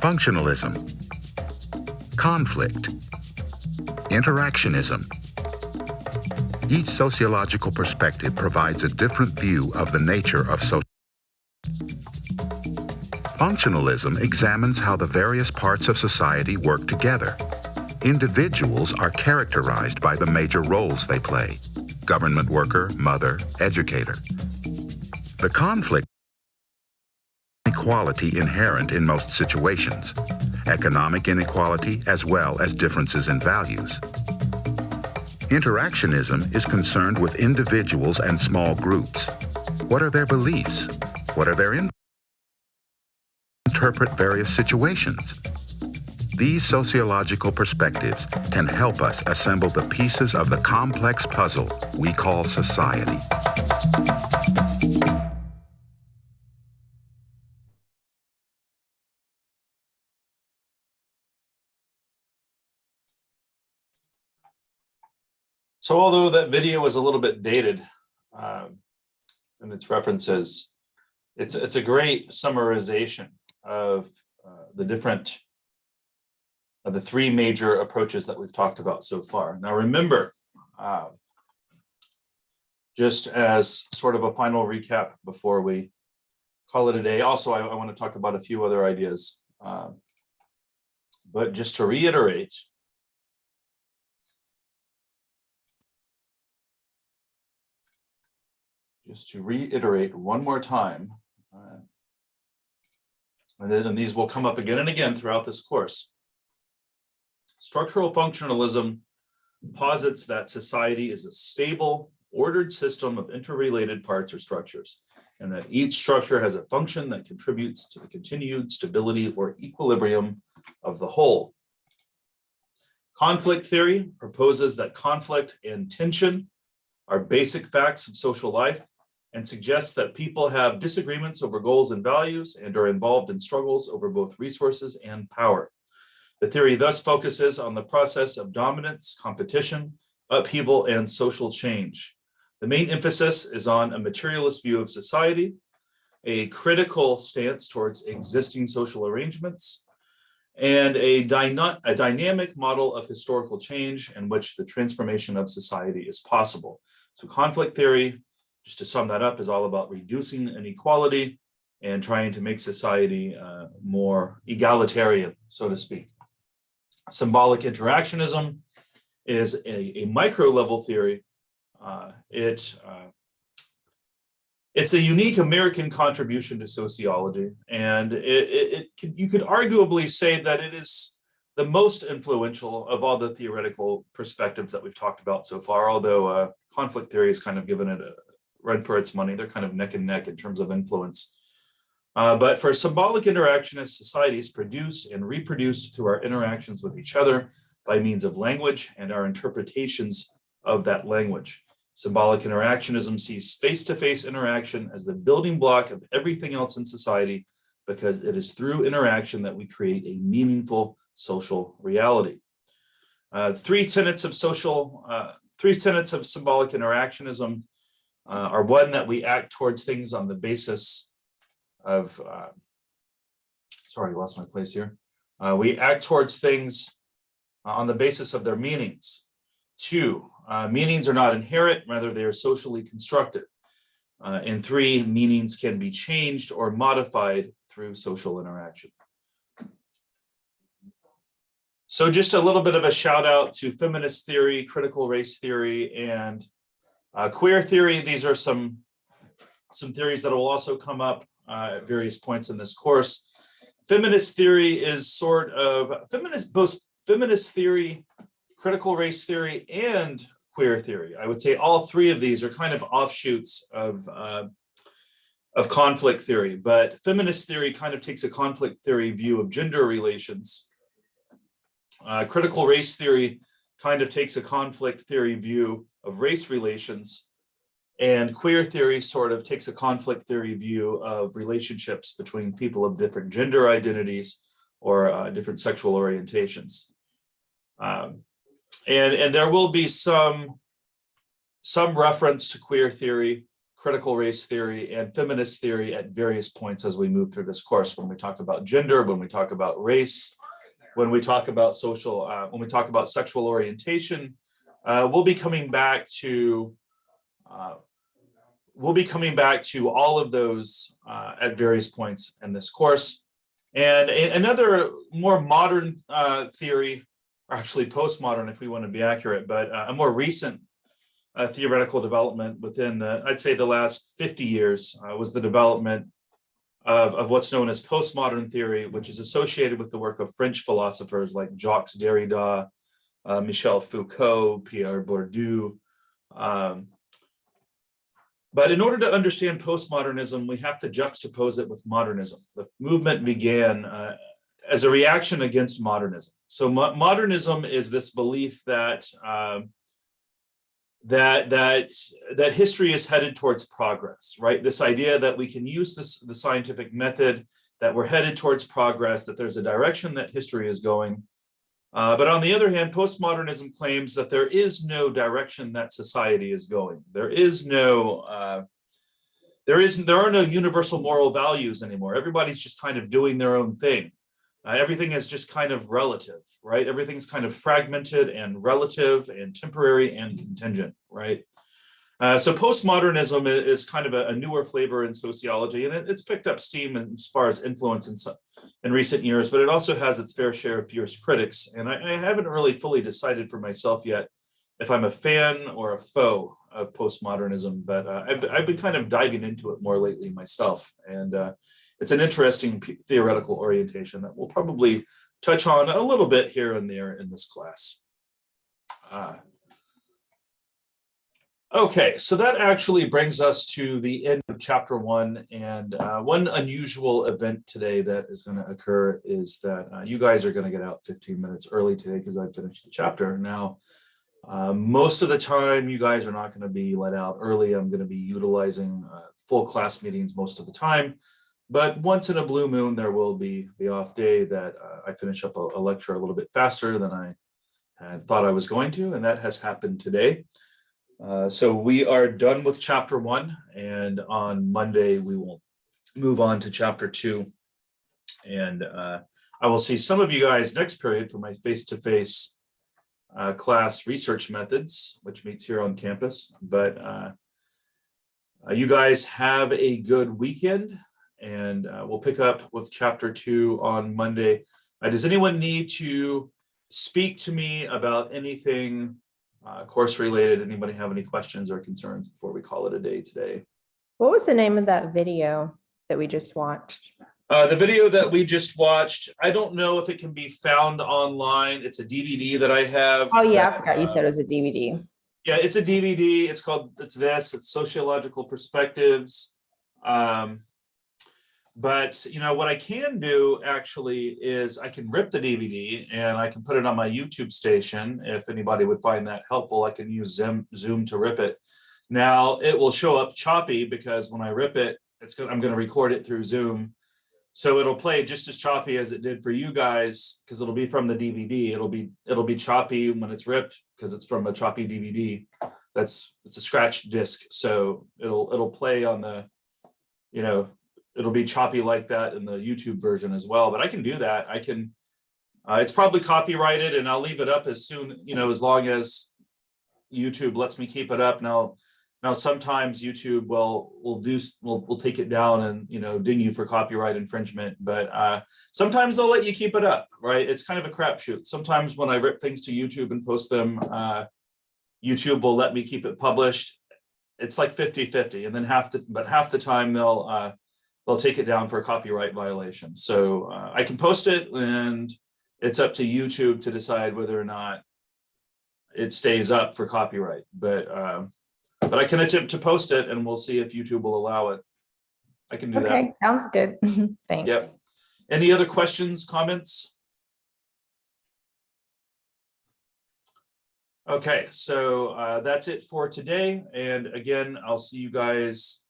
Functionalism, conflict, interactionism. Each sociological perspective provides a different view of the nature of society. Functionalism examines how the various parts of society work together. Individuals are characterized by the major roles they play: government worker, mother, educator. The conflict inequality inherent in most situations, economic inequality as well as differences in values. Interactionism is concerned with individuals and small groups. What are their beliefs? What are their interpret various situations? These sociological perspectives can help us assemble the pieces of the complex puzzle we call society. So although that video is a little bit dated in its references, it's a great summarization of the three major approaches that we've talked about so far. Now remember, just as sort of a final recap before we call it a day, also I want to talk about a few other ideas. But just to reiterate, one more time, and these will come up again and again throughout this course. Structural functionalism posits that society is a stable, ordered system of interrelated parts or structures, and that each structure has a function that contributes to the continued stability or equilibrium of the whole. Conflict theory proposes that conflict and tension are basic facts of social life and suggests that people have disagreements over goals and values and are involved in struggles over both resources and power. The theory thus focuses on the process of dominance, competition, upheaval, and social change. The main emphasis is on a materialist view of society, a critical stance towards existing social arrangements, and a dynamic model of historical change in which the transformation of society is possible. So conflict theory, just to sum that up, is all about reducing inequality and trying to make society more egalitarian, so to speak. Symbolic interactionism is a micro-level theory. It's a unique American contribution to sociology, and you could arguably say that it is the most influential of all the theoretical perspectives that we've talked about so far, although conflict theory has kind of given it a run for its money. They're kind of neck and neck in terms of influence. But for symbolic interactionist societies produced and reproduced through our interactions with each other by means of language and our interpretations of that language. Symbolic interactionism sees face-to-face interaction as the building block of everything else in society, because it is through interaction that we create a meaningful social reality. Three tenets of symbolic interactionism are one, that we act towards things on the basis of, sorry, I lost my place here. We act towards things on the basis of their meanings. Two, meanings are not inherent, rather they are socially constructed. And three, meanings can be changed or modified through social interaction. So just a little bit of a shout out to feminist theory, critical race theory, and queer theory. These are some theories that will also come up at various points in this course. Feminist theory is sort of both feminist theory, critical race theory, and queer theory. I would say all three of these are kind of offshoots of conflict theory, but feminist theory kind of takes a conflict theory view of gender relations. Critical race theory kind of takes a conflict theory view of race relations, and queer theory sort of takes a conflict theory view of relationships between people of different gender identities or different sexual orientations. And there will be some reference to queer theory, critical race theory, and feminist theory at various points as we move through this course, when we talk about gender, when we talk about race, when we talk about when we talk about sexual orientation. We'll be coming back to all of those at various points in this course. And another more modern theory, or actually postmodern if we want to be accurate, but a more recent theoretical development within I'd say the last 50 years was the development of what's known as postmodern theory, which is associated with the work of French philosophers like Jacques Derrida, Michel Foucault, Pierre Bourdieu. But in order to understand postmodernism, we have to juxtapose it with modernism. The movement began as a reaction against modernism. So modernism is this belief that that history is headed towards progress, right? This idea that we can use the scientific method, that we're headed towards progress, that there's a direction that history is going. But on the other hand, postmodernism claims that there is no direction that society is going. There are no universal moral values anymore. Everybody's just kind of doing their own thing. Everything is just kind of relative, right? Everything's kind of fragmented and relative and temporary and contingent, right? So postmodernism is kind of a newer flavor in sociology, and it's picked up steam as far as influence in recent years, but it also has its fair share of fierce critics. And I haven't really fully decided for myself yet if I'm a fan or a foe of postmodernism, but I've been kind of diving into it more lately myself. And it's an interesting theoretical orientation that we'll probably touch on a little bit here and there in this class. Okay, so that actually brings us to the end of chapter 1. And one unusual event today that is going to occur is that you guys are going to get out 15 minutes early today because I finished the chapter. Now, most of the time, you guys are not going to be let out early. I'm going to be utilizing full class meetings most of the time. But once in a blue moon, there will be the off day that I finish up a lecture a little bit faster than I had thought I was going to, and that has happened today. So we are done with chapter 1, and on Monday we will move on to chapter 2. And I will see some of you guys next period for my face-to-face class research methods, which meets here on campus. But you guys have a good weekend, and we'll pick up with chapter 2 on Monday. Does anyone need to speak to me about anything course related? Anybody have any questions or concerns before we call it a day today? What was the name of that video that we just watched? The video that we just watched, I don't know if it can be found online. It's a DVD that I have. Oh yeah, I forgot you said it was a DVD. Yeah, it's a DVD. It's Sociological Perspectives. But you know what I can do actually is I can rip the DVD and I can put it on my YouTube station. If anybody would find that helpful, I can use Zoom to rip it. Now it will show up choppy because when I rip it, I'm going to record it through Zoom. So it'll play just as choppy as it did for you guys because it'll be from the DVD. It'll be choppy when it's ripped because it's from a choppy DVD. It's a scratched disc, so it'll play on the, you know, it'll be choppy like that in the YouTube version as well. But I can do that. I can. It's probably copyrighted, and I'll leave it up as soon, you know, as long as YouTube lets me keep it up. Now sometimes YouTube will take it down and, you know, ding you for copyright infringement, but sometimes they'll let you keep it up, right? It's kind of a crapshoot. Sometimes when I rip things to YouTube and post them, YouTube will let me keep it published. It's like 50-50, and then half the time they'll take it down for a copyright violation. So I can post it, and it's up to YouTube to decide whether or not it stays up for copyright. But I can attempt to post it, and we'll see if YouTube will allow it. I can do that. Okay, sounds good. Thanks. Yep. Any other questions, comments? Okay, so that's it for today. And again, I'll see you guys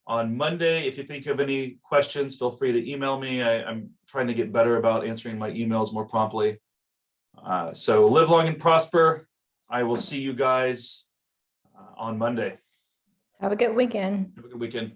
on Monday. If you think of any questions, feel free to email me. I'm trying to get better about answering my emails more promptly. So live long and prosper. I will see you guys on Monday. Have a good weekend. Have a good weekend.